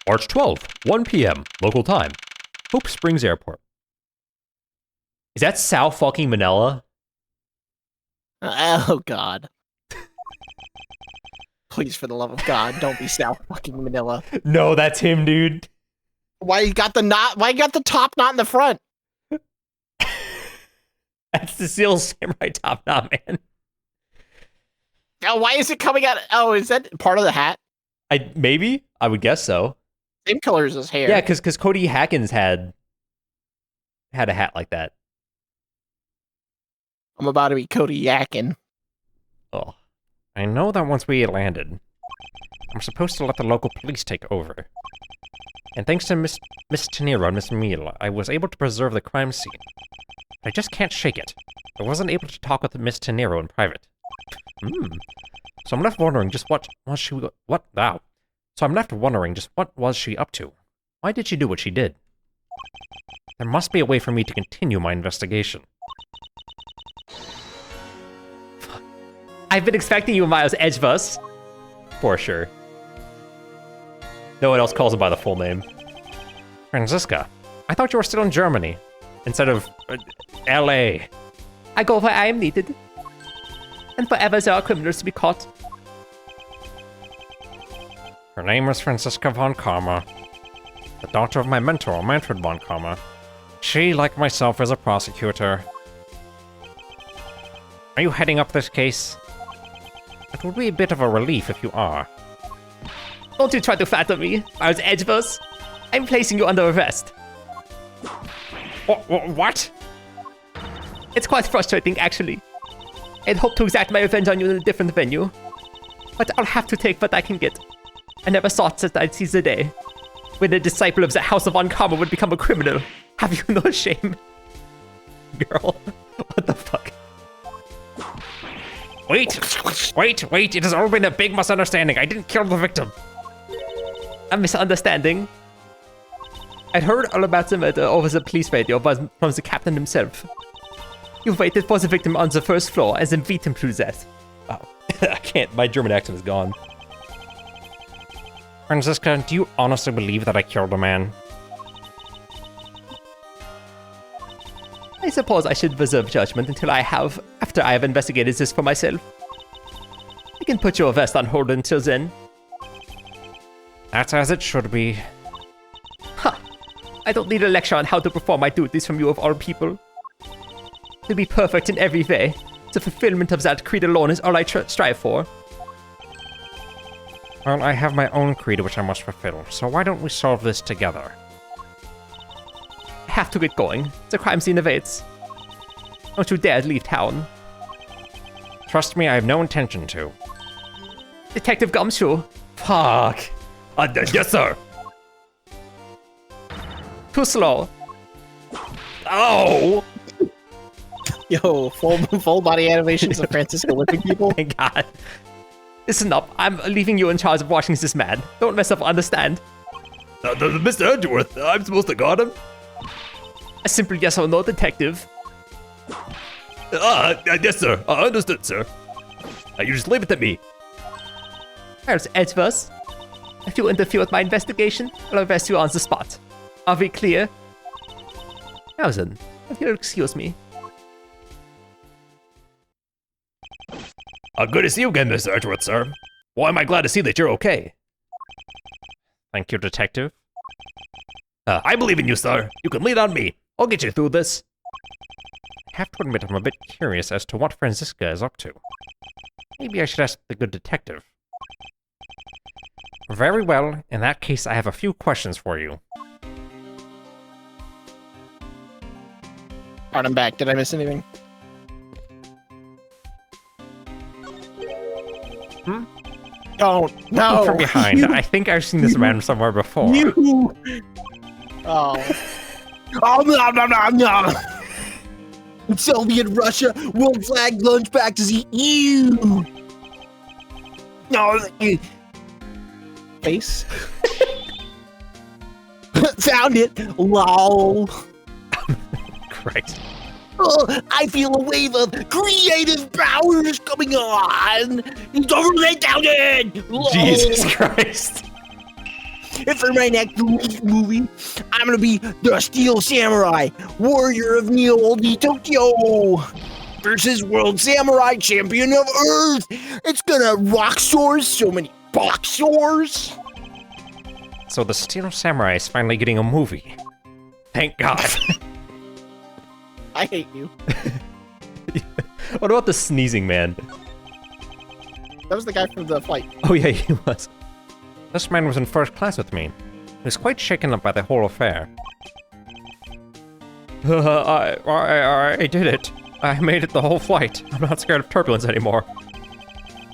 March 12th, 1 p.m. local time. Hope Springs Airport. Is that South fucking Manila? Oh, God. Please, for the love of God, don't be South fucking Manila. No, that's him, dude. Why you got the knot? Why you got the top knot in the front? That's the Seal Samurai top knot, man. Oh, why is it coming out? Oh, is that part of the hat? Maybe? I would guess so. Same color as his hair. Yeah, because Cody Hackins had a hat like that. I'm about to be Cody Yakin. Oh. I know that once we landed, I'm supposed to let the local police take over. And thanks to Miss Tenero and Miss Meal, I was able to preserve the crime scene. I just can't shake it. I wasn't able to talk with Miss Tenero in private. So I'm left wondering just what was she up to? Why did she do what she did? There must be a way for me to continue my investigation. I've been expecting you, Miles Edgefuss. For sure. No one else calls him by the full name. Franziska, I thought you were still in Germany, instead of L.A. I go where I am needed. And forever there are criminals to be caught. Her name is Franziska von Karma, the daughter of my mentor, Manfred von Karma. She, like myself, is a prosecutor. Are you heading up this case? It would be a bit of a relief if you are. Don't you try to flatter me, Miles Edgefuss. I'm placing you under arrest. What? It's quite frustrating, actually. I'd hoped to exact my revenge on you in a different venue. But I'll have to take what I can get. I never thought that I'd see the day when a disciple of the House of Von Karma would become a criminal. Have you no shame? Girl, what the fuck? Wait, it has all been a big misunderstanding. I didn't kill the victim. A misunderstanding? I'd heard all about the murder over the police radio from the captain himself. You waited for the victim on the first floor and then beat him to death. Wow, I can't, my German accent is gone. Franziska, do you honestly believe that I killed a man? I suppose I should reserve judgment after I have investigated this for myself. I can put your vest on hold until then. That's as it should be. Huh. I don't need a lecture on how to perform my duties from you of all people. To be perfect in every way, the fulfillment of that creed alone is all I strive for. Well, I have my own creed which I must fulfill, so why don't we solve this together? I have to get going. The crime scene awaits. Don't you dare leave town. Trust me, I have no intention to. Detective Gumshoe. Fuck. Yes, sir. Too slow. Oh! Yo, full body animations of Francisco whipping people. Thank God. Listen up, I'm leaving you in charge of watching this man. Don't mess up, understand? Mr. Edgeworth, I'm supposed to guard him? A simple yes or no, detective. Yes, sir. Understood, sir. You just leave it to me. There's Edgeworth. If you interfere with my investigation, I'll arrest you on the spot. Are we clear? Now then, if you'll excuse me. Good to see you again, Mr. Edgeworth, sir. Why am I glad to see that you're okay? Thank you, detective. I believe in you, sir. You can lean on me. I'll get you through this. I have to admit I'm a bit curious as to what Franziska is up to. Maybe I should ask the good detective. Very well. In that case, I have a few questions for you. Alright, I'm back. Did I miss anything? Don't. No. From behind. I think I've seen this man somewhere before. You. Oh. Oh, no, no, no, no. Soviet Russia, world flag lunch back to see you. No. Face. Found it. Lol. Christ. Oh, I feel a wave of creative powers coming on. Government down in. Jesus Christ. And for my next movie, I'm gonna be the Steel Samurai, Warrior of Neo Tokyo, versus World Samurai Champion of Earth. It's gonna rock swords, so many box swords. So the Steel Samurai is finally getting a movie. Thank God. I hate you. What about the sneezing man? That was the guy from the flight. Oh yeah, he was. This man was in first class with me. He was quite shaken up by the whole affair. I did it. I made it the whole flight. I'm not scared of turbulence anymore.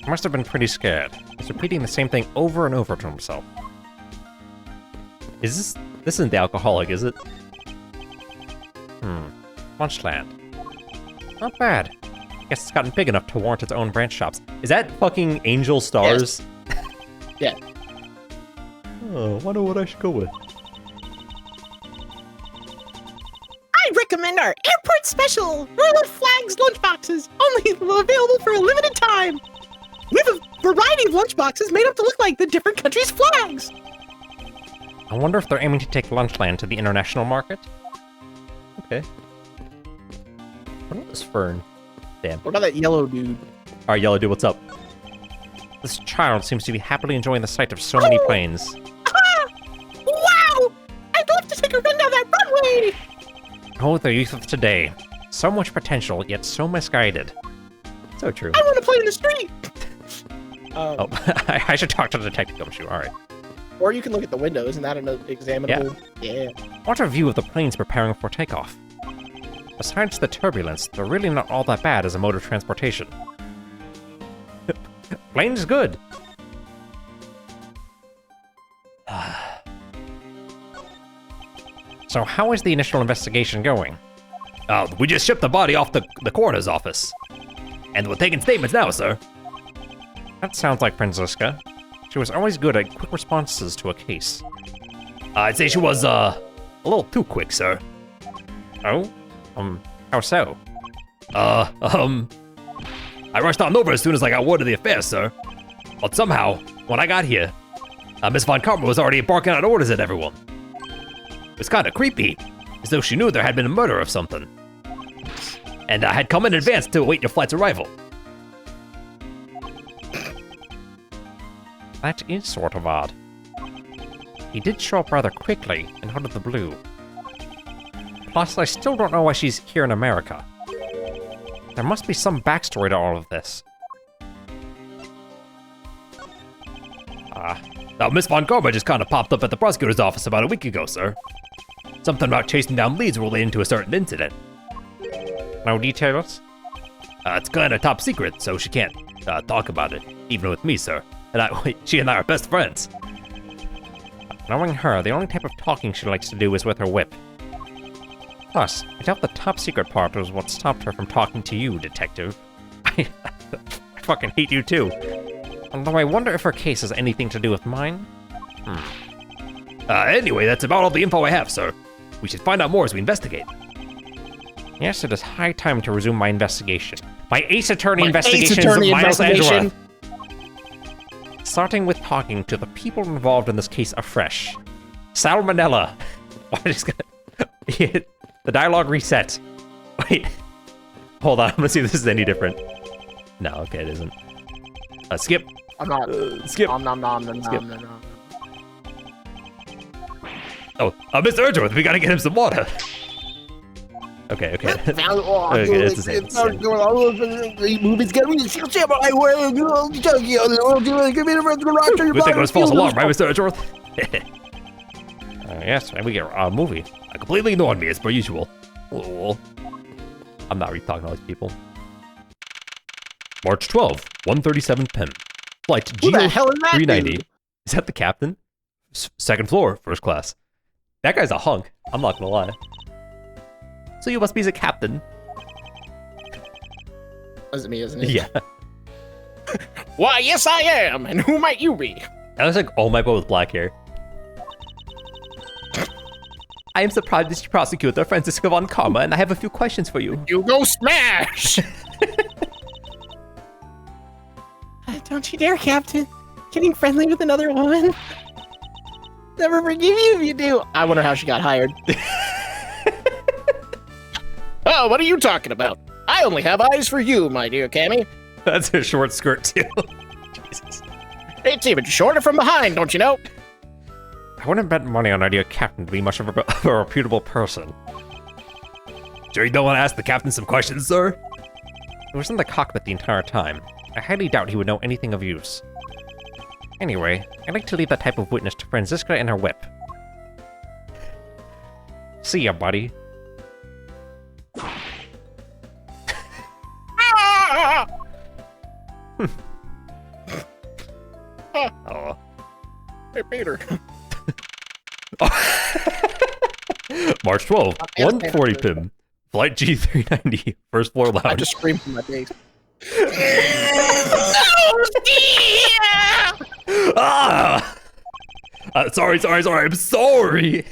I must have been pretty scared. He's repeating the same thing over and over to himself. This isn't the alcoholic, is it? Lunchland. Not bad. Guess it's gotten big enough to warrant its own branch shops. Is that fucking Angel Stars? Yes. Yeah. Oh, I wonder what I should go with. I recommend our airport special, Royal Flags lunchboxes, only available for a limited time. We have a variety of lunchboxes made up to look like the different countries' flags. I wonder if they're aiming to take Lunchland to the international market? Okay. What about this fern? Damn. What about that yellow dude? Alright, yellow dude, what's up? This child seems to be happily enjoying the sight of so many planes. Wow! I'd love to take a run down that runway! Oh, the youth of today. So much potential, yet so misguided. So true. I want to play in the street! Oh, I should talk to the detective gumshoe, alright. Or you can look at the window, isn't that an examinable? Yeah. What a view of the planes preparing for takeoff. Besides the turbulence, they're really not all that bad as a mode of transportation. Plane's good. So how is the initial investigation going? We just shipped the body off the coroner's office. And we're taking statements now, sir. That sounds like Franziska. She was always good at quick responses to a case. I'd say she was, a little too quick, sir. Oh? How so? I rushed on over as soon as I got word of the affair, sir. But somehow, when I got here, Miss Von Karma was already barking out orders at everyone. It was kinda creepy, as though she knew there had been a murder of something. And I had come in advance to await your flight's arrival. That is sort of odd. He did show up rather quickly and out of the blue. Plus, I still don't know why she's here in America. There must be some backstory to all of this. Now, Miss Von Karma just kinda popped up at the prosecutor's office about a week ago, sir. Something about chasing down leads relating to a certain incident. No details? It's kinda top secret, so she can't talk about it, even with me, sir. And she and I are best friends. Knowing her, the only type of talking she likes to do is with her whip. Plus, I doubt the top secret part was what stopped her from talking to you, detective. I fucking hate you too. Although I wonder if her case has anything to do with mine? Anyway, that's about all the info I have, sir. We should find out more as we investigate. Yes, it is high time to resume my investigation. My Ace Attorney investigations of Miles Angela. Starting with talking to the people involved in this case afresh. Salmonella. Why just gonna... The dialogue reset. Wait. Hold on, I'm gonna see if this is any different. No, okay, it isn't. Skip. I'm not. Skip. Skip. Oh, Mr. Edgeworth, we gotta get him some water. Okay. Okay, it's the same. Movie's getting me. Good thing it was false alarm, right, Mr. Edgeworth? Yes, and we get a movie. Completely ignored me as per usual. I'm not talking to all these people. March 12, 1:37 p.m. Flight Who the hell is that 390. dude? Is that the captain? Second floor, first class. That guy's a hunk. I'm not gonna lie. So you must be the captain. That's me, isn't it? Yeah. Why, yes, I am. And who might you be? That looks like All Might Boy with black hair. I am surprised Mr. Prosecutor Franziska Von Karma, and I have a few questions for you. You go smash! Don't you dare, Captain. Getting friendly with another woman. Never forgive you if you do. I wonder how she got hired. Oh, what are you talking about? I only have eyes for you, my dear Cammy. That's a short skirt, too. Jesus. It's even shorter from behind, don't you know? I wouldn't bet money on our dear captain to be much of a reputable person. Sure you don't want to ask the captain some questions, sir? He was in the cockpit the entire time. I highly doubt he would know anything of use. Anyway, I'd like to leave that type of witness to Franziska and her whip. See ya, buddy. Oh. Hey, Peter. March 12th, 140 pim. Flight G390, first floor lounge. I just screamed from my face. Ah! Sorry, I'm sorry!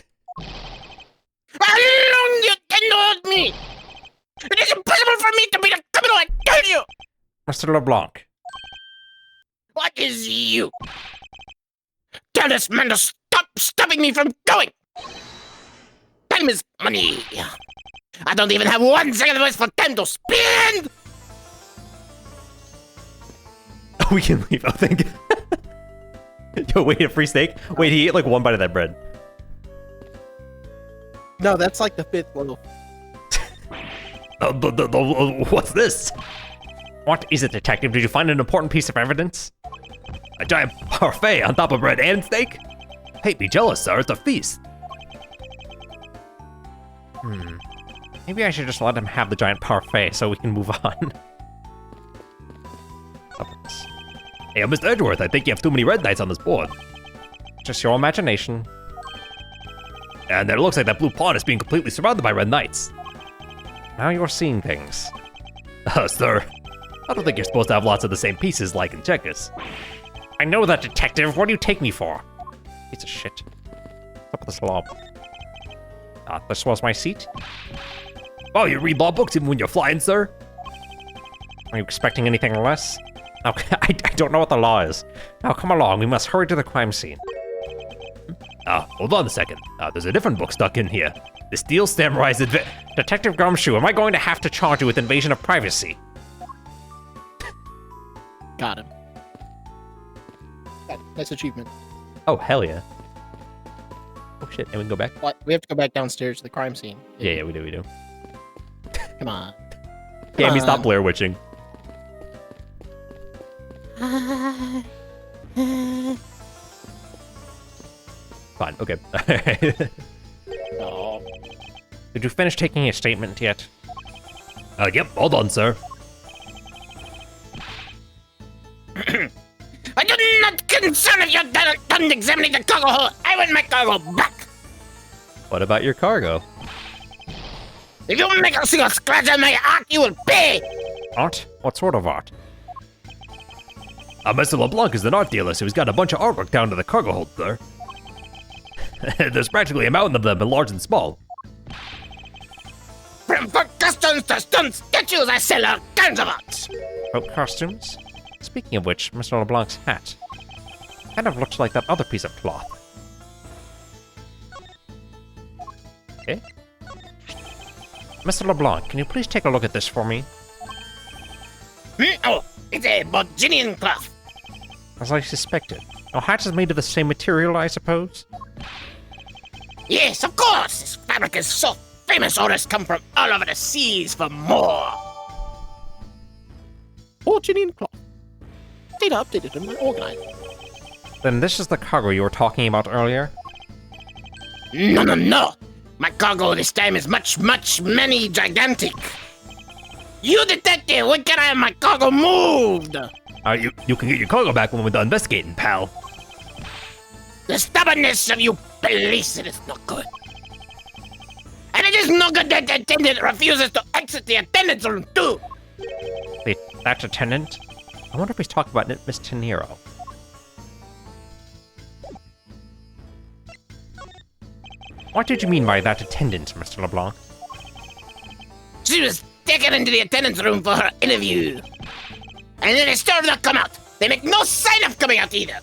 How long you can hold me? It is impossible for me to be the criminal, I tell you! Mr. LeBlanc. What is you? Tell this man to stop stopping me from going! Time is money. I don't even have 1 second voice for time to spend! We can leave, I think. Yo, wait, a free steak? Wait, he ate like 1 bite of that bread. No, that's like the 5th loaf. What's this? What is it, detective? Did you find an important piece of evidence? A giant parfait on top of bread and steak? Hate me jealous, sir. It's a feast. Maybe I should just let him have the giant parfait so we can move on. Hey, Mr. Edgeworth, I think you have too many red knights on this board. Just your imagination. And it looks like that blue pawn is being completely surrounded by red knights. Now you're seeing things. Sir, I don't think you're supposed to have lots of the same pieces like in checkers. I know that, detective. What do you take me for? Piece of shit. Up with the slob. This was my seat. Oh, you read law books even when you're flying, sir? Are you expecting anything less? Okay, I don't know what the law is. Now come along, we must hurry to the crime scene. Hold on a second. There's a different book stuck in here. The Steel Samurai's Detective Gumshoe, am I going to have to charge you with invasion of privacy? Got him. Nice achievement. Oh, hell yeah. Oh shit, and we can go back? What? We have to go back downstairs to the crime scene. Yeah, we do. Come on. Cammy, stop Blair Witching. Fine, okay. Oh. Did you finish taking a statement yet? Yep, hold on, sir. I do not concern if you're done examining the cargo hold. I want my cargo back. What about your cargo? If you make a single scratch on my art, you will pay. Art? What sort of art? Mr. LeBlanc is an art dealer, so he's got a bunch of artwork down to the cargo hold, sir. There's practically a mountain of them, in large and small. From folk costumes to stone statues, I sell all kinds of art. Folk costumes? Speaking of which, Mr. LeBlanc's hat. Kind of looks like that other piece of cloth. Okay. Mr. LeBlanc, can you please take a look at this for me? Oh, it's a Bodginian cloth. As I suspected. Our hat is made of the same material, I suppose? Yes, of course. This fabric is so famous, orders come from all over the seas for more. Bodginian cloth. Data updated and organized. Then this is the cargo you were talking about earlier? No. My cargo this time is many gigantic. You detective, when can I have my cargo moved? You can get your cargo back when we're done investigating, pal. The stubbornness of you police, it is not good. And it is no good that the attendant refuses to exit the attendance room too. That attendant? I wonder if he's talking about Miss Tenero. What did you mean by that attendant, Mr. LeBlanc? She was taken into the attendance room for her interview. And then they still have not come out. They make no sign of coming out either.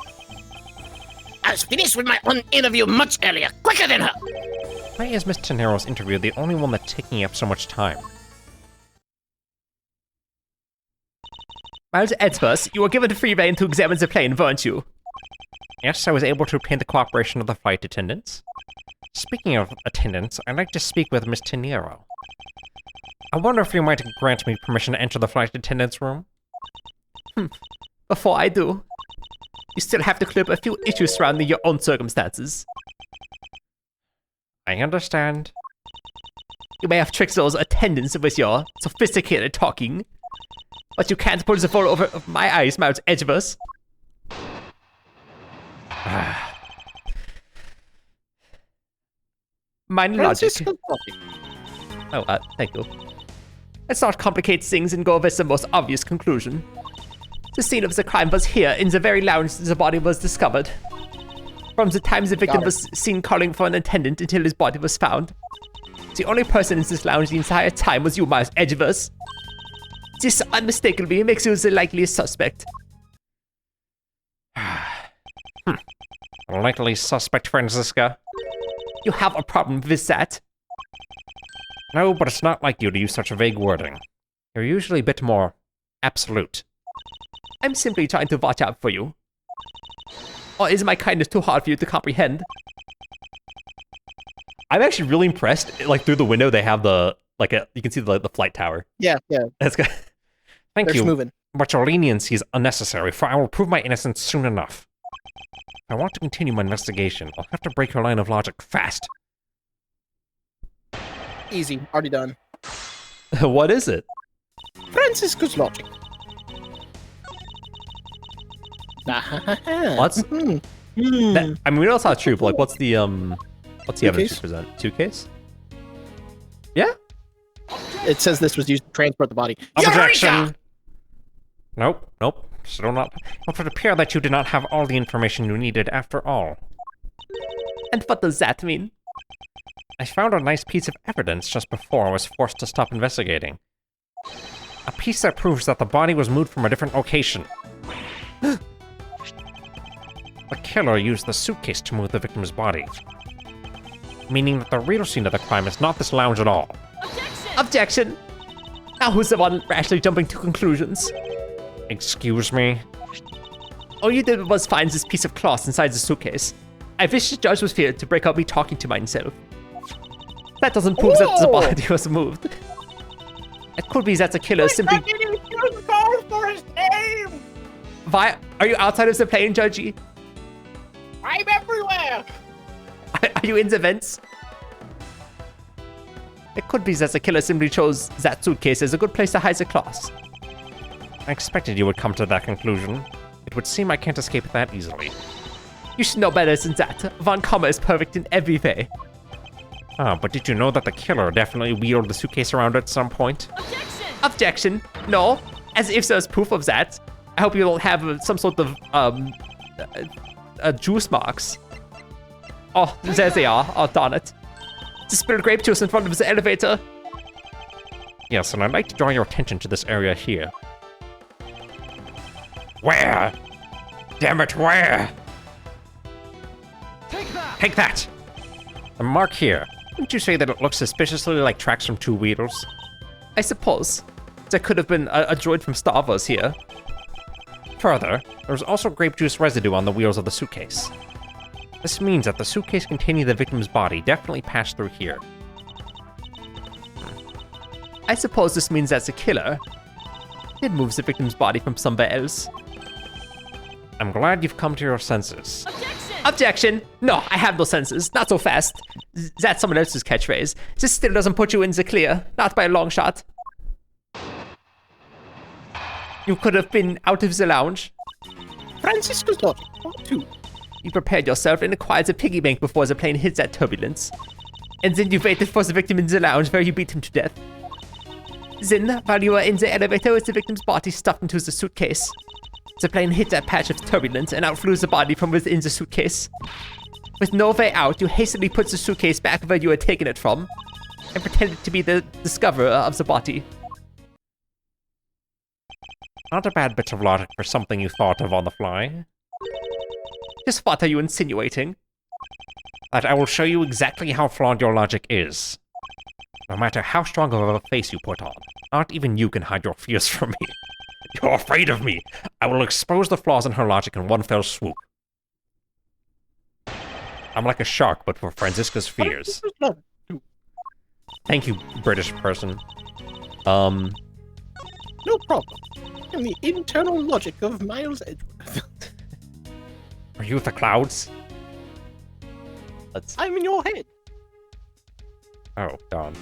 I was finished with my own interview much earlier, quicker than her. Why is Miss Tenero's interview the only one that's taking up so much time? Miles Edgeworth, you were given a free rein to examine the plane, weren't you? Yes, I was able to obtain the cooperation of the flight attendants. Speaking of attendants, I'd like to speak with Miss Tenero. I wonder if you might grant me permission to enter the flight attendant's room? Before I do, you still have to clear up a few issues surrounding your own circumstances. I understand. You may have tricked those attendants with your sophisticated talking, but you can't pull the wool over my eyes, Miles Edgeworth. Mind logic. Oh, thank you. Let's not complicate things and go with the most obvious conclusion. The scene of the crime was here, in the very lounge the body was discovered. From the time the victim was seen calling for an attendant until his body was found. The only person in this lounge the entire time was you, Miles Edgeworth. This unmistakably makes you the likeliest suspect. Likely suspect, Franziska. You have a problem with that? No, but it's not like you to use such vague wording. You're usually a bit more absolute. I'm simply trying to watch out for you. Or is my kindness too hard for you to comprehend? I'm actually really impressed. Like, through the window, they have the, you can see the flight tower. Yeah. That's good. Thank They're you, moving. but your leniency is unnecessary, for I will prove my innocence soon enough. If I want to continue my investigation, I'll have to break your line of logic fast. Easy. Already done. What is it? Francisco's logic. What's Hmm. that, I mean, we know it's not true, but like, what's the evidence Suitcase? to present? Suitcase? Yeah. It says this was used to transport the body. Objection! Nope. Still not. It would appear that you did not have all the information you needed after all. And what does that mean? I found a nice piece of evidence just before I was forced to stop investigating. A piece that proves that the body was moved from a different location. The killer used the suitcase to move the victim's body. Meaning that the real scene of the crime is not this lounge at all. Objection! Now who's the one rashly jumping to conclusions? Excuse me? All you did was find this piece of cloth inside the suitcase. I wish the judge was fair to break up me talking to myself. That doesn't prove that the body was moved. It could be that the killer simply... for his name! Why? Are you outside of the plane, Judgy? I'm everywhere! Are you in the vents? It could be that the killer simply chose that suitcase as a good place to hide the cloth. I expected you would come to that conclusion. It would seem I can't escape that easily. You should know better than that. Von Kammer is perfect in every way. Ah, but did you know that the killer definitely wheeled the suitcase around at some point? Objection! No. As if there's proof of that. I hope you don't have some sort of, juice marks. Oh, there they are. Oh, darn it. The spilled grape juice in front of the elevator. Yes, and I'd like to draw your attention to this area here. Where? Damn it, where? Take that! The mark here. Wouldn't you say that it looks suspiciously like tracks from two wheels? I suppose. There could have been a droid from Star Wars here. Further, there's also grape juice residue on the wheels of the suitcase. This means that the suitcase containing the victim's body definitely passed through here. I suppose this means that the killer did move the victim's body from somewhere else. I'm glad you've come to your senses. Objection! No, I have no senses. Not so fast. That's someone else's catchphrase. This still doesn't put you in the clear. Not by a long shot. You could have been out of the lounge. Francisco's logic. Part 2. You prepared yourself and acquired the piggy bank before the plane hit that turbulence. And then you waited for the victim in the lounge where you beat him to death. Then, while you were in the elevator with the victim's body stuffed into the suitcase, the plane hit that patch of turbulence and outflew the body from within the suitcase. With no way out, you hastily put the suitcase back where you had taken it from, and pretended to be the discoverer of the body. Not a bad bit of logic for something you thought of on the fly. Just what are you insinuating? That I will show you exactly how flawed your logic is. No matter how strong of a face you put on, not even you can hide your fears from me. You're afraid of me. I will expose the flaws in her logic in one fell swoop. I'm like a shark, but for Franziska's fears. Thank you, British person. No problem. I'm the internal logic of Miles Edgeworth. Are you the clouds? I'm in your head. Oh, God.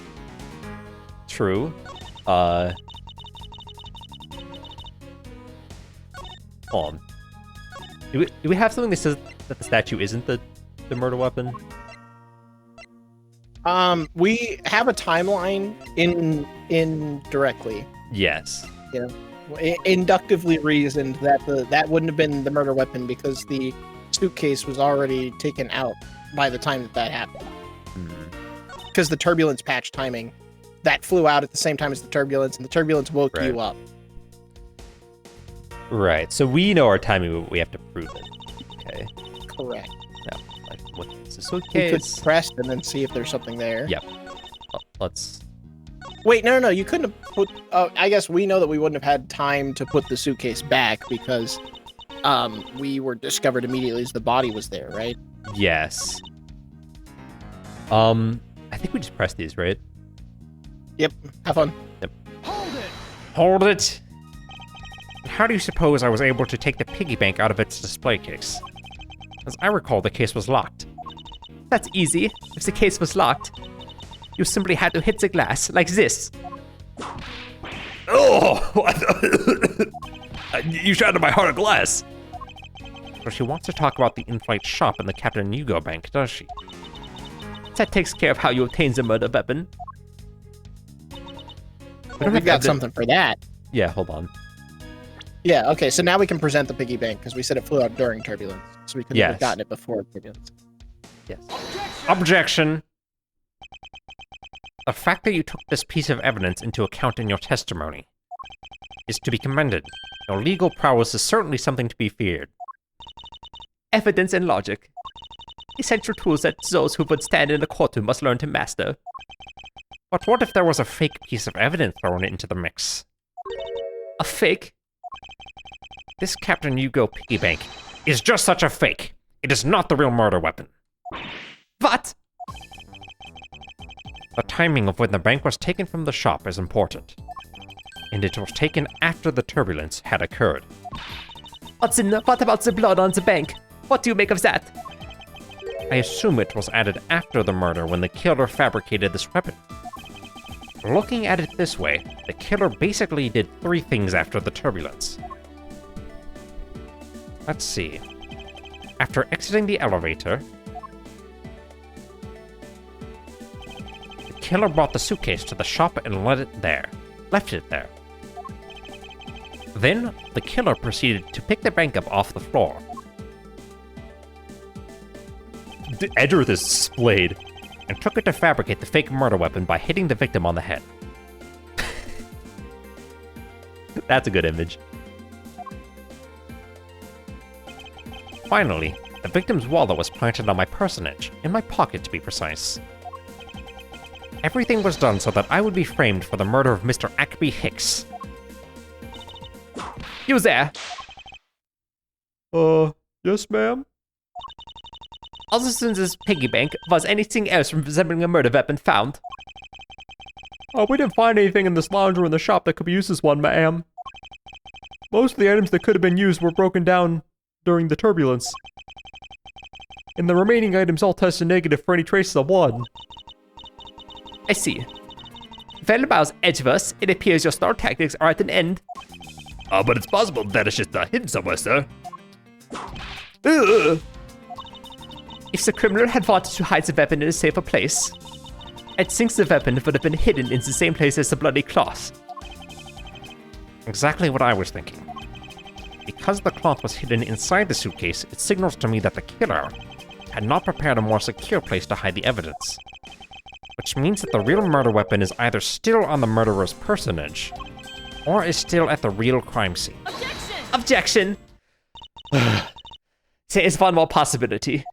True. Hold on. Do we have something that says that the statue isn't the murder weapon? We have a timeline in directly. Yes. You know, inductively reasoned that that wouldn't have been the murder weapon because the suitcase was already taken out by the time that happened. Because the turbulence patch timing, that flew out at the same time as the turbulence, and the turbulence woke you up. Right. So we know our timing, but we have to prove it. Okay. Correct. Now, like, what's the You could suitcase? press and then see if there's something there. Yep. Let's. Wait, no, you couldn't have put. I guess we know that we wouldn't have had time to put the suitcase back because, we were discovered immediately as the body was there, right? Yes. I think we just press these, right? Yep. Have fun. Hold it! How do you suppose I was able to take the piggy bank out of its display case? As I recall, the case was locked. That's easy. If the case was locked, you simply had to hit the glass like this. Oh! What? You shattered my heart of glass. So she wants to talk about the in-flight shop in the Captain Hugo Bank, does she? That takes care of how you obtain the murder weapon. We've got something for that. Yeah, hold on. Yeah, okay, so now we can present the piggy bank, because we said it flew out during turbulence. So we could have gotten it before turbulence. Yes. Objection! The fact that you took this piece of evidence into account in your testimony is to be commended. Your legal prowess is certainly something to be feared. Evidence and logic. Essential tools that those who would stand in a courtroom must learn to master. But what if there was a fake piece of evidence thrown into the mix? A fake? This Captain Hugo piggy bank is just such a fake. It is not the real murder weapon. What? The timing of when the bank was taken from the shop is important. And it was taken after the turbulence had occurred. What about the blood on the bank? What do you make of that? I assume it was added after the murder when the killer fabricated this weapon. Looking at it this way, the killer basically did 3 things after the turbulence. Let's see. After exiting the elevator, the killer brought the suitcase to the shop and left it there. Then, the killer proceeded to pick the bank up off the floor. Edgeworth is splayed. And took it to fabricate the fake murder weapon by hitting the victim on the head. That's a good image. Finally, the victim's wallet was planted on my personage, in my pocket to be precise. Everything was done so that I would be framed for the murder of Mr. Ackby Hicks. You there? Yes, ma'am? Other than this piggy bank, was anything else resembling a murder weapon found? We didn't find anything in this lounge or in the shop that could be used as one, ma'am. Most of the items that could have been used were broken down during the turbulence. And the remaining items all tested negative for any traces of one. I see. Well, Miles Edgeworth, it appears your star tactics are at an end. But it's possible that it's just hidden somewhere, sir. If the criminal had wanted to hide the weapon in a safer place, I think the weapon would have been hidden in the same place as the bloody cloth. Exactly what I was thinking. Because the cloth was hidden inside the suitcase, it signals to me that the killer had not prepared a more secure place to hide the evidence. Which means that the real murder weapon is either still on the murderer's personage, or is still at the real crime scene. Objection! There is one more possibility.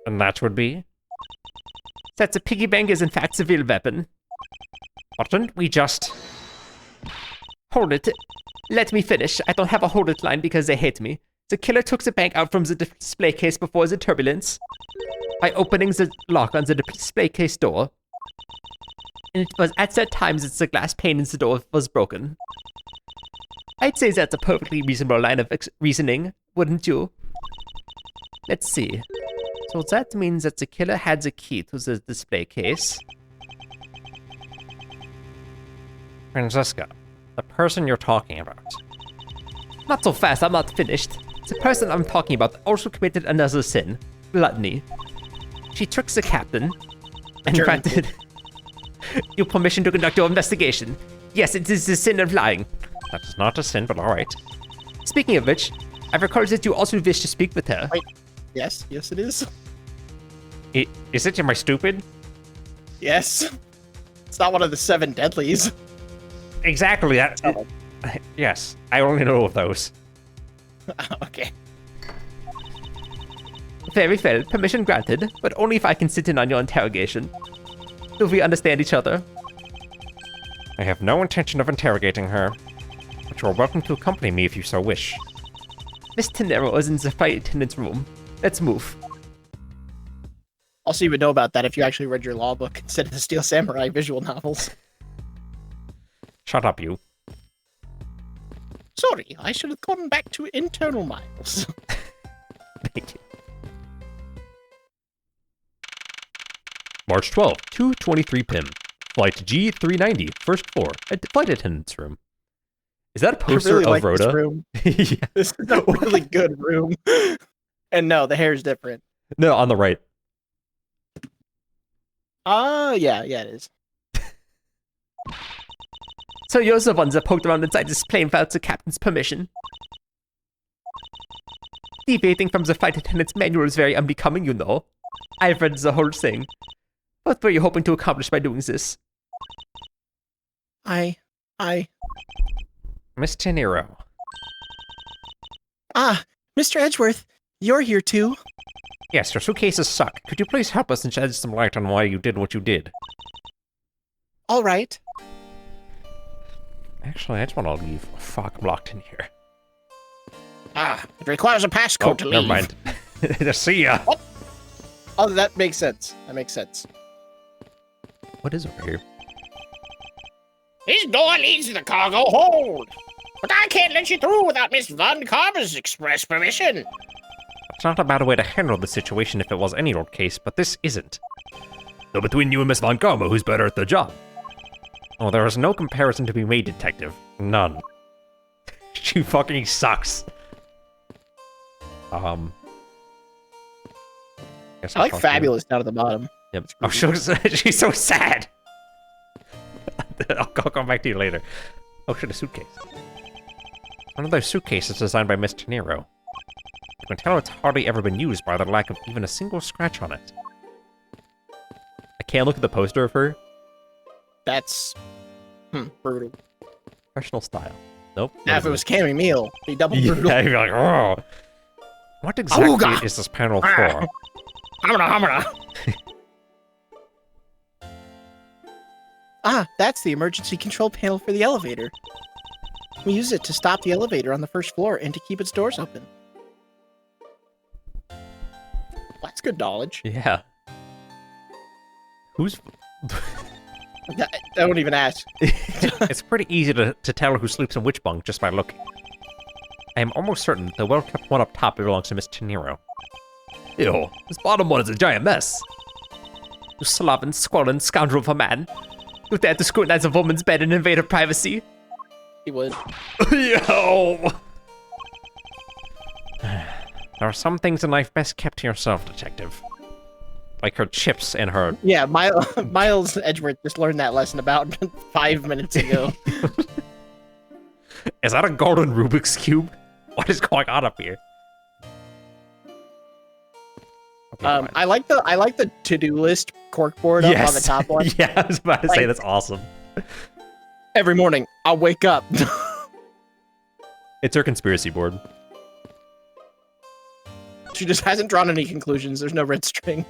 And that would be? That the piggy bank is in fact a real weapon. But didn't we just... Hold it. Let me finish. I don't have a hold it line because they hate me. The killer took the bank out from the display case before the turbulence by opening the lock on the display case door. And it was at that time that the glass pane in the door was broken. I'd say that's a perfectly reasonable line of reasoning, wouldn't you? Let's see. So that means that the killer had the key to the display case. Franziska, the person you're talking about. Not so fast, I'm not finished. The person I'm talking about also committed another sin, gluttony. She tricks the captain and granted you permission to conduct your investigation. Yes, it is the sin of lying. That is not a sin, but alright. Speaking of which, I've recorded that you also wish to speak with her. Wait. Yes, it is. Is it, am I stupid? Yes. It's not one of the 7 deadlies. Exactly, that... Yes, I only know of those. Okay. Very well, permission granted, but only if I can sit in on your interrogation. Do we understand each other? I have no intention of interrogating her, but you are welcome to accompany me if you so wish. Miss Tenero is in the flight attendant's room. Let's move. Also, you would know about that if you actually read your law book instead of the Steel Samurai visual novels. Shut up, you. Sorry, I should have gone back to internal miles. Thank you. March 12th, 2:23 p.m. Flight G390, first floor, at the flight attendant's room. Is that a poster I really of like Rhoda? This room. Yeah. This is a really good room. And no, the hair is different. No, on the right. Yeah, it is. So you're the ones that poked around inside this plane without the captain's permission. Deviating from the flight attendant's manual is very unbecoming, you know. I've read the whole thing. What were you hoping to accomplish by doing this? I... Miss Tenero. Ah, Mr. Edgeworth, you're here too. Yes, your suitcases suck. Could you please help us and shed some light on why you did what you did? All right. Actually, I just want to leave. Fuck, I'm locked in here. Ah, it requires a passcode to leave. Never mind. See ya. Oh, that makes sense. That makes sense. What is over here? This door leads to the cargo hold. But I can't let you through without Miss Von Karma's express permission. It's not a bad way to handle the situation if it was any old case, but this isn't. So between you and Miss Von Karma, who's better at the job? Oh, there is no comparison to be made, detective. None. She fucking sucks. Guess I like I'll talk to you. Fabulous down at the bottom. Yep. Oh, she's so sad. I'll come back to you later. Oh shit, a suitcase. One of those suitcases designed by Miss Tenero. You can tell it's hardly ever been used by the lack of even a single scratch on it. I can't look at the poster of her. That's... brutal. Professional style. Nope. Now, if it was Cammy Meal, it'd be double brutal. Yeah, you're like, oh. What exactly God. is this panel for? Hamana. Ah, that's the emergency control panel for the elevator. We use it to stop the elevator on the first floor and to keep its doors open. That's good knowledge. Yeah. Who's... I don't even ask. It's pretty easy to tell who sleeps in which bunk just by looking. I am almost certain the well-kept one up top belongs to Miss Tenero. Ew, this bottom one is a giant mess. You sloven, squalling scoundrel of a man. You dare to scrutinize a woman's bed and invade her privacy? He would. Yo! There are some things in life best kept to yourself, detective. Like her chips and her... Yeah, Miles Edgeworth just learned that lesson about 5 minutes ago. Is that a golden Rubik's Cube? What is going on up here? Okay, fine. I like the to-do list corkboard up on the top one. Yeah, I was about to say Like- that's awesome. Every morning, I'll wake up. It's her conspiracy board. She just hasn't drawn any conclusions. There's no red string.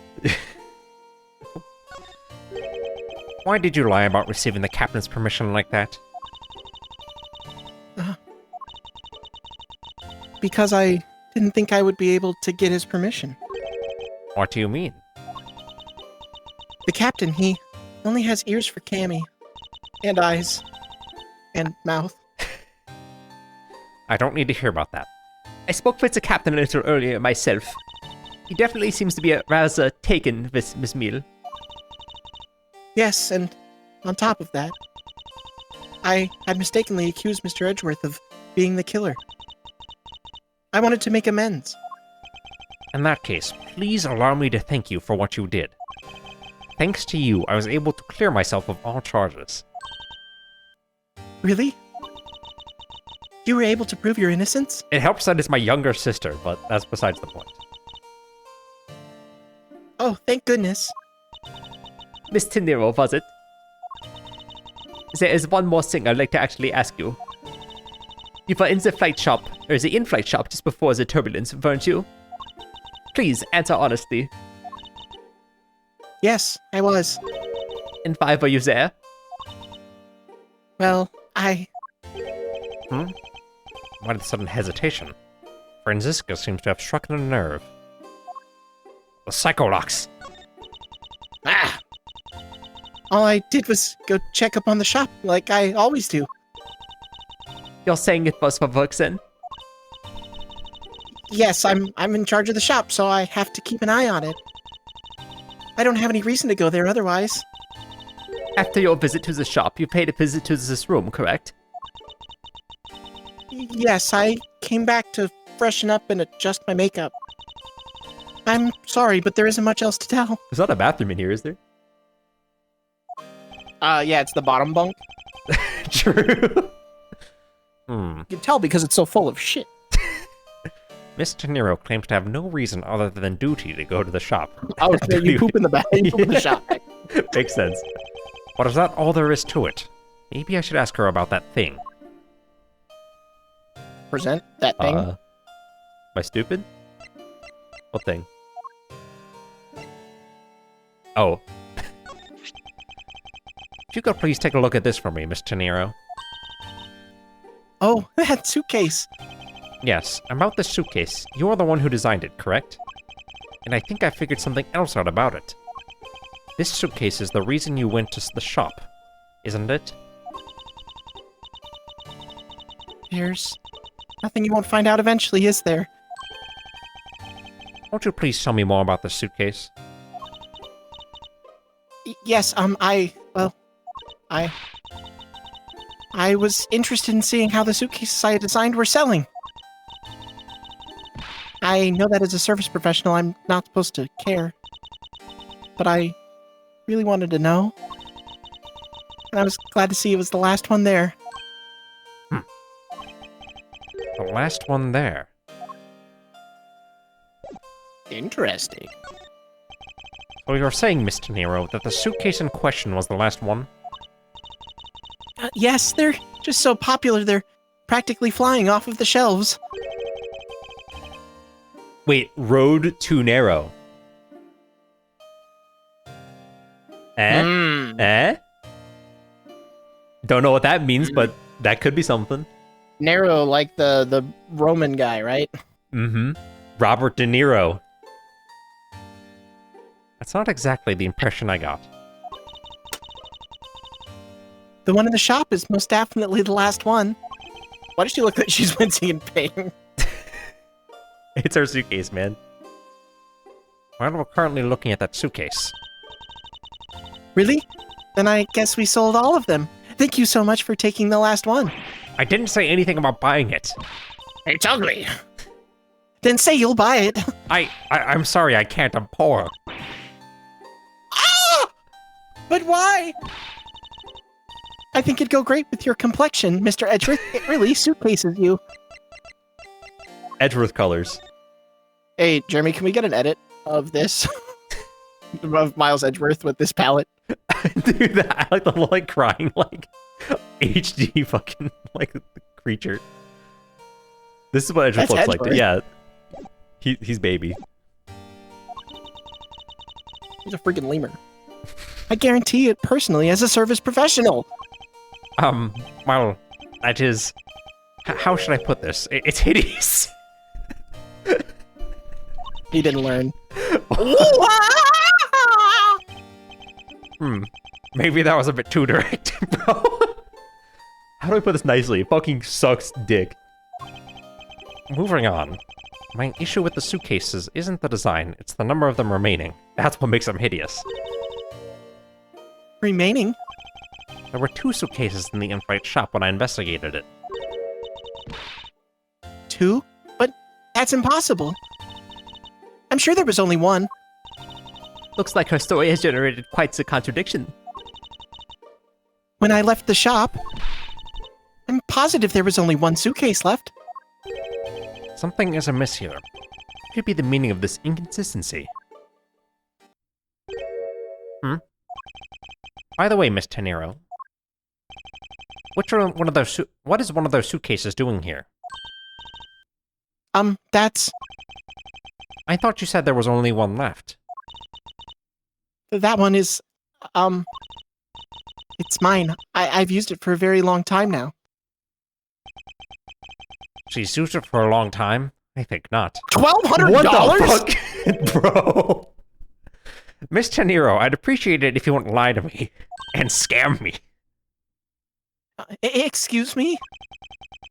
Why did you lie about receiving the captain's permission like that? Because I didn't think I would be able to get his permission. What do you mean? The captain, he only has ears for Cammy. And eyes. And mouth. I don't need to hear about that. I spoke with the captain a little earlier myself. He definitely seems to be rather taken with Miss Meal. Yes, and on top of that, I had mistakenly accused Mr. Edgeworth of being the killer. I wanted to make amends. In that case, please allow me to thank you for what you did. Thanks to you, I was able to clear myself of all charges. Really? You were able to prove your innocence? It helps that it's my younger sister, but that's besides the point. Oh, thank goodness. Miss Tenero, was it? There is one more thing I'd like to actually ask you. You were in the flight shop, or the in-flight shop just before the turbulence, weren't you? Please, answer honestly. Yes, I was. And why were you there? Well, Why the sudden hesitation? Franziska seems to have struck a nerve. The psycholocks! Ah, all I did was go check up on the shop, like I always do. You're saying it was for work then? Yes, I'm in charge of the shop, so I have to keep an eye on it. I don't have any reason to go there otherwise. After your visit to the shop, you paid a visit to this room, correct? Yes, I came back to freshen up and adjust my makeup. I'm sorry, but there isn't much else to tell. There's not a bathroom in here, is there? Yeah, it's the bottom bunk. True. You can tell because it's so full of shit. Miss Tenero claims to have no reason other than duty to go to the shop. Oh, so you poop in the back, you poop in the shop. Makes sense. But is that all there is to it? Maybe I should ask her about that thing. Present that thing. Am I stupid? What thing? Oh. If you could please take a look at this for me, Miss Tenero. Oh, that suitcase. Yes, about this suitcase. You're the one who designed it, correct? And I think I figured something else out about it. This suitcase is the reason you went to the shop, isn't it? There's nothing you won't find out eventually, is there? Won't you please tell me more about this suitcase? Yes, I was interested in seeing how the suitcases I had designed were selling. I know that as a service professional, I'm not supposed to care. But I really wanted to know. And I was glad to see it was the last one there. The last one there. interesting. So you're saying, Mr. Nero, that the suitcase in question was the last one? Yes, they're just so popular, they're practically flying off of the shelves. Wait, road too narrow. Eh? Don't know what that means, but that could be something. Nero, like the Roman guy, right? Mm-hmm. Robert De Niro. That's not exactly the impression I got. The one in the shop is most definitely the last one. Why does she look like she's wincing in pain? It's her suitcase, man. Well, we're currently looking at that suitcase. Really? Then I guess we sold all of them. Thank you so much for taking the last one. I didn't say anything about buying it. It's ugly. Then say you'll buy it. I'm sorry, I can't. I'm poor. Ah! But why? I think it'd go great with your complexion, Mr. Edgeworth. It really suitcases you. Edgeworth colors. Hey, Jeremy, can we get an edit of this? Of Miles Edgeworth with this palette? Dude, I like the like crying like HD fucking like creature. This is what Edgeworth That's looks like. Edgeworth. Yeah. He's baby. He's a freaking lemur. I guarantee it personally as a service professional. Well, that is... how should I put this? It's hideous. He didn't learn. Maybe that was a bit too direct, bro. How do I put this nicely? It fucking sucks dick. Moving on. My issue with the suitcases isn't the design, it's the number of them remaining. That's what makes them hideous. Remaining? There were 2 suitcases in the in-flight shop when I investigated it. 2? But that's impossible. I'm sure there was only 1. Looks like her story has generated quite the contradiction. When I left the shop, I'm positive there was only 1 suitcase left. Something is amiss here. What could be the meaning of this inconsistency? By the way, Miss Tenero, what is one of those suitcases doing here? That's... I thought you said there was only 1 left. That one is... It's mine. I've used it for a very long time now. She's used it for a long time? I think not. $1,200? What the fuck? Bro. Miss Tenero, I'd appreciate it if you wouldn't lie to me and scam me. Excuse me?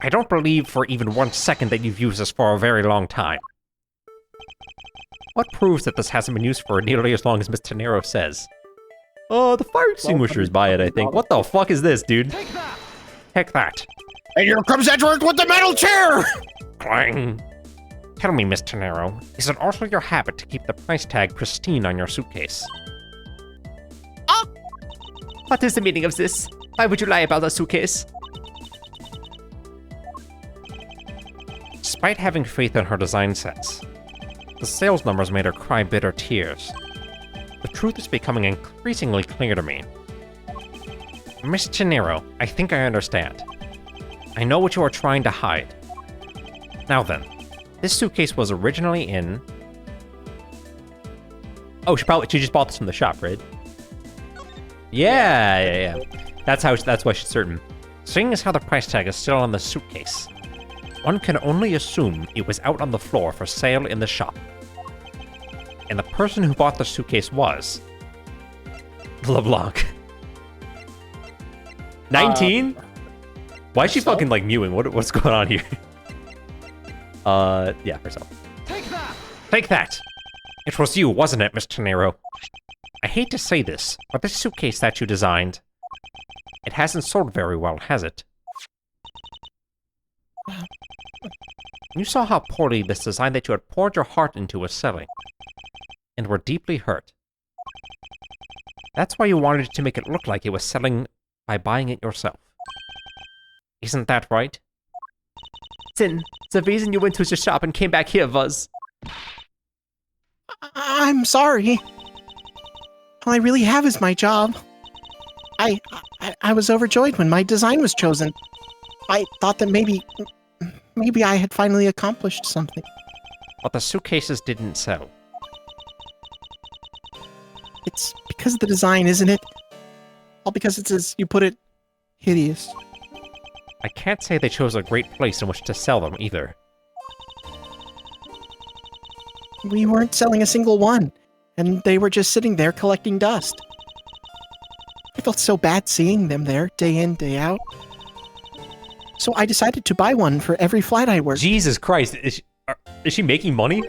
I don't believe for even 1 second that you've used this for a very long time. What proves that this hasn't been used for nearly as long as Miss Tenero says? The fire extinguisher's by it, I think. What the fuck is this, dude? Take that. And here comes Edward with the metal chair! Clang. Tell me, Miss Tenero, is it also your habit to keep the price tag pristine on your suitcase? What is the meaning of this? Why would you lie about a suitcase? Despite having faith in her design sense, the sales numbers made her cry bitter tears. The truth is becoming increasingly clear to me. Miss Tenero, I think I understand. I know what you are trying to hide. Now then, this suitcase was originally in... Oh, she just bought this from the shop, right? Yeah. That's why she's certain. Seeing as how the price tag is still on the suitcase, one can only assume it was out on the floor for sale in the shop. And the person who bought the suitcase was... LeBlanc. 19? Why is she fucking, like, mewing? What's going on here? Yeah, herself. Take that! It was you, wasn't it, Miss Tenero? I hate to say this, but this suitcase that you designed... It hasn't sold very well, has it? You saw how poorly this design that you had poured your heart into was selling, and were deeply hurt. That's why you wanted to make it look like it was selling by buying it yourself. Isn't that right? Sin, the reason you went to the shop and came back here was... I'm sorry. All I really have is my job. I was overjoyed when my design was chosen. I thought that maybe I had finally accomplished something. But the suitcases didn't sell. It's because of the design, isn't it? All because it's, as you put it, hideous. I can't say they chose a great place in which to sell them, either. We weren't selling a single one, and they were just sitting there collecting dust. I felt so bad seeing them there, day in, day out. So I decided to buy one for every flight I worked. Jesus Christ, is she making money?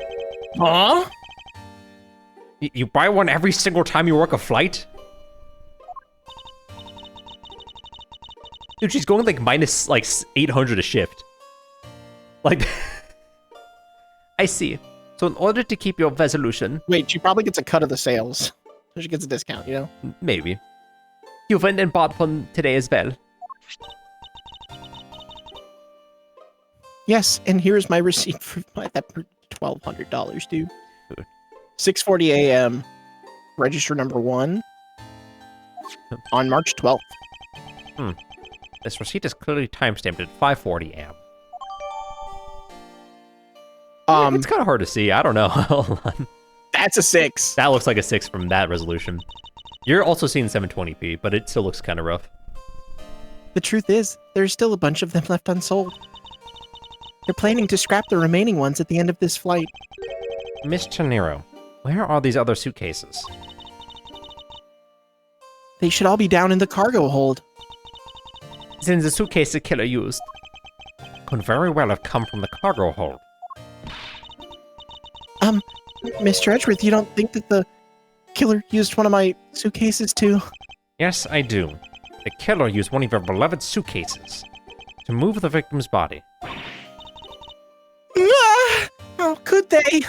Huh? You buy one every single time you work a flight? Dude, she's going like minus like 800 a shift. Like, I see. So in order to keep your resolution... Wait, she probably gets a cut of the sales. So she gets a discount, you know? maybe. You went and bought one today as well. Yes, and here's my receipt for that $1,200, dude. 6:40 a.m. Register number 1 on March 12th. This receipt is clearly timestamped at 5:40 a.m. It's kind of hard to see. I don't know. Hold on. That's a 6. That looks like a 6 from that resolution. You're also seeing 720p, but it still looks kind of rough. The truth is, there's still a bunch of them left unsold. They're planning to scrap the remaining ones at the end of this flight. Mr. Nero, where are these other suitcases? They should all be down in the cargo hold. It's in the suitcase the killer used. Could very well have come from the cargo hold. Mr. Edgeworth, you don't think that the killer used one of my suitcases too? Yes, I do. The killer used one of your beloved suitcases to move the victim's body. Ah! How could they?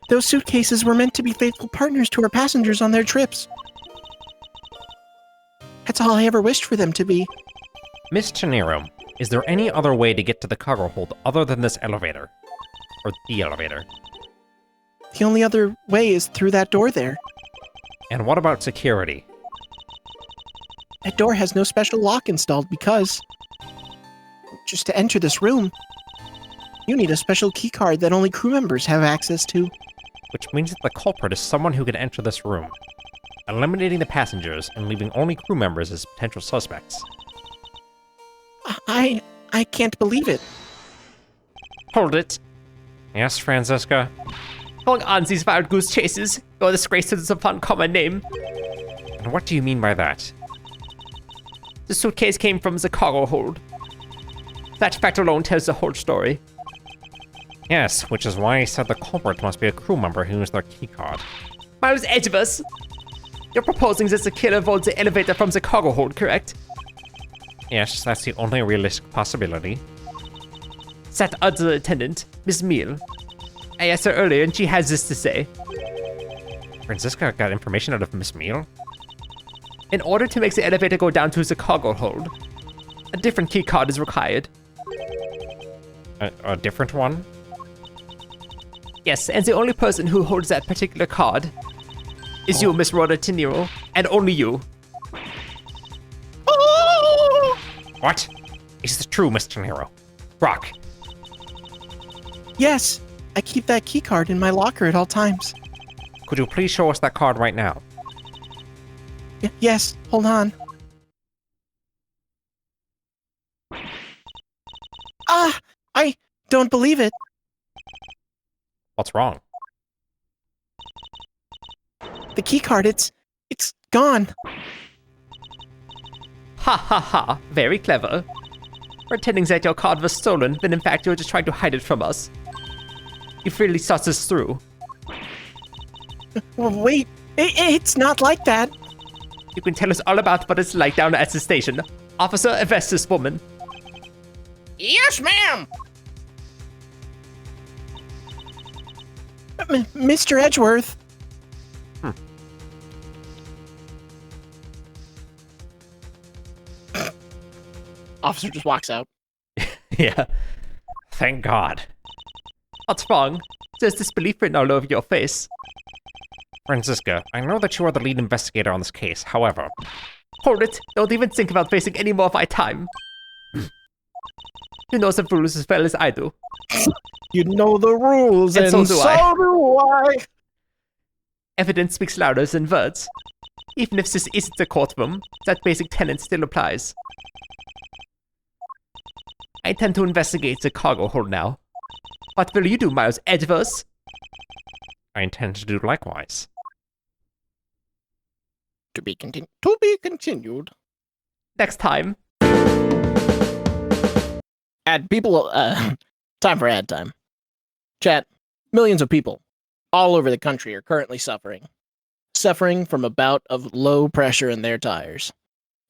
Those suitcases were meant to be faithful partners to our passengers on their trips. That's all I ever wished for them to be. Mr. Nero, is there any other way to get to the cargo hold other than this elevator? Or the elevator? The only other way is through that door there. And what about security? That door has no special lock installed because, just to enter this room, you need a special keycard that only crew members have access to. Which means that the culprit is someone who can enter this room, eliminating the passengers and leaving only crew members as potential suspects. I can't believe it. Hold it. Yes, Franziska? Going on these wild goose chases, you're a disgrace to the fun common name. And what do you mean by that? The suitcase came from the cargo hold. That fact alone tells the whole story. Yes, which is why I said the culprit must be a crew member who used their keycard. Miles Edgeworth, you're proposing that the killer volts the elevator from the cargo hold, correct? Yes, that's the only realistic possibility. That other attendant, Miss Meal. I asked her earlier and she has this to say. Franziska got information out of Miss Meal? In order to make the elevator go down to the cargo hold, a different key card is required. A different one? Yes, and the only person who holds that particular card is you, Miss Rhoda Tenero, and only you. What? Is this true, Mr. Nero? Rock, Yes, I keep that keycard in my locker at all times. could you please show us that card right now? Yes, hold on. Ah, I don't believe it. What's wrong? The keycard, it's gone. Ha ha ha, very clever. Pretending that your card was stolen, when in fact you were just trying to hide it from us. You've really thought this through. Wait, it's not like that. You can tell us all about what it's like down at the station. Officer, arrest this woman. Yes, ma'am. Mr. Edgeworth. Officer just walks out. Yeah. Thank God. What's wrong? There's disbelief written all over your face. Franziska, I know that you are the lead investigator on this case, however... Hold it! Don't even think about wasting any more of my time. You know the rules as well as I do. You know the rules, And and so do so I. do I. Evidence speaks louder than words. Even if this isn't a courtroom, that basic tenet still applies. I intend to investigate the cargo hold now. What will you do, Miles Edgeworth? I intend to do likewise. To be continued. Next time. Ad people, time for ad time. Chat, millions of people all over the country are currently suffering from a bout of low pressure in their tires.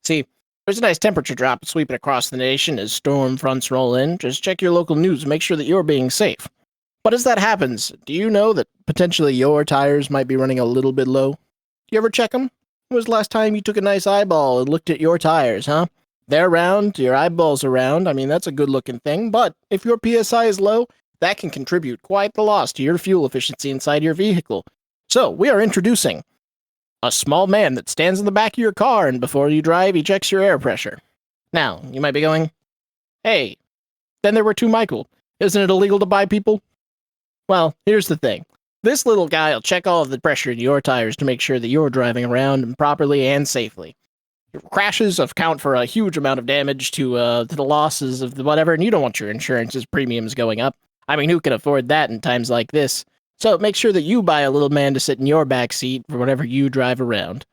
See, there's a nice temperature drop sweeping across the nation as storm fronts roll in. Just check your local news and make sure that you're being safe. But as that happens, do you know that potentially your tires might be running a little bit low? You ever check them? When was the last time you took a nice eyeball and looked at your tires, huh? They're round, your eyeballs are round. I mean, that's a good looking thing, but if your PSI is low, that can contribute quite the loss to your fuel efficiency inside your vehicle. So, we are introducing a small man that stands in the back of your car, and before you drive, he checks your air pressure. Now, you might be going, hey, then there were two Michael. Isn't it illegal to buy people? Well, here's the thing. This little guy will check all of the pressure in your tires to make sure that you're driving around properly and safely. Crashes account for a huge amount of damage to the losses of the whatever, and you don't want your insurance's premiums going up. I mean, who can afford that in times like this? So make sure that you buy a little man to sit in your back seat for whenever you drive around.